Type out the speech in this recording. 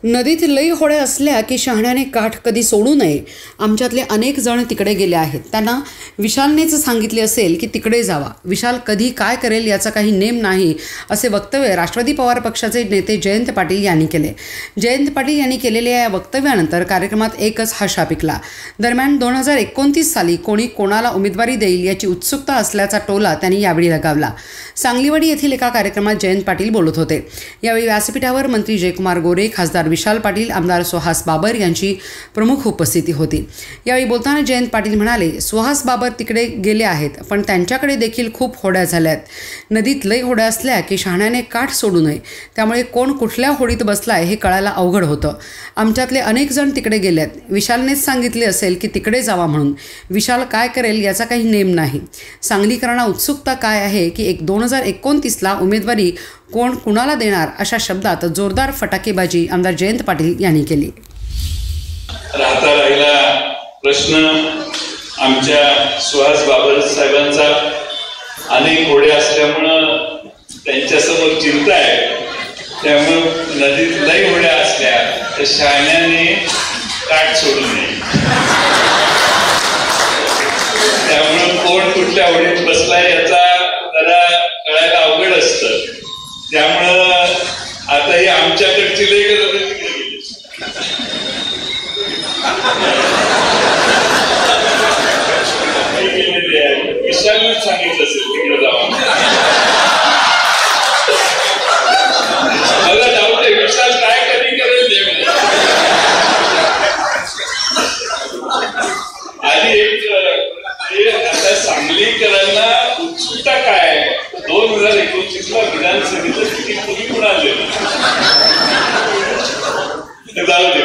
नदीत लई होड्या असल्या की शहाण्याने काठ कधी सोडू नये. आमच्यातले अनेक जण तिकडे गेले आहेत. त्यांना विशालनेच सांगितले असेल की तिकडे जावा. विशाल कधी काय करेल याचा काही नेम नाही, असे वक्तव्य राष्ट्रवादी पवार पक्षाचे नेते जयंत पाटील यांनी केले. जयंत पाटील यांनी केलेल्या या वक्तव्यानंतर कार्यक्रमात एकच हशा पिकला. दरम्यान 2029 साली कोणी कोणाला उमेदवारी देईल याची उत्सुकता असल्याचा टोला त्यांनी यावेळी लगावला. सांगलीवाडी येथील एका कार्यक्रमात जयंत पाटील बोलत होते. यावेळी व्यासपीठावर मंत्री जयकुमार गोरे, खासदार विशाल पाटील, आमदार सुहास बाबर यांची प्रमुख उपस्थिती होती. यावेळी बोलताना जयंत पाटील म्हणाले, सुहास बाबर तिकडे गेले आहेत, पण त्यांच्याकडे देखील खूप होड्या झाल्यात. नदीत लई होड्या असल्या की शहाण्याने काठ सोडू नये. त्यामुळे कोण कुठल्या होडीत बसलाय हे कळायला अवघड होतं. आमच्यातले अनेक जण तिकडे गेल्यात. विशालनेच सांगितले असेल की तिकडे जावा म्हणून. विशाल काय करेल याचा काही नेम नाही. सांगलीकरांना उत्सुकता काय आहे की 2029ला उमेदवारी कोण कुणाला देणार, अशा शब्दात जोरदार फटाकेबाजी आमदार जयंत पाटील यांनी केली. राहता राहिला प्रश्न आमच्या सुहास बाबर साहेबांचा. अनेक होडे असल्यामुळं त्यांच्यासमोर चिंता आहे. त्यामुळे नदीत लई होड्या असल्या तर शहाण्याने काठ सोडू नये. त्यामुळे कोण कुठल्या होडीत बसलाय याचा जरा कळायला अवघड असतं. त्यामुळं आता ही आमच्याकडची लई तिकडे गेली. विशालने सांगितलं असेल तिकडे जावा. मला डाऊट आहे विशाल काय कधी करेल. आधी एक आता सांगलीकरांना उत्सुकता काय, 2029ला विधानसभेचं तिकीट तुम्ही कुणाला देणार जाऊ दे.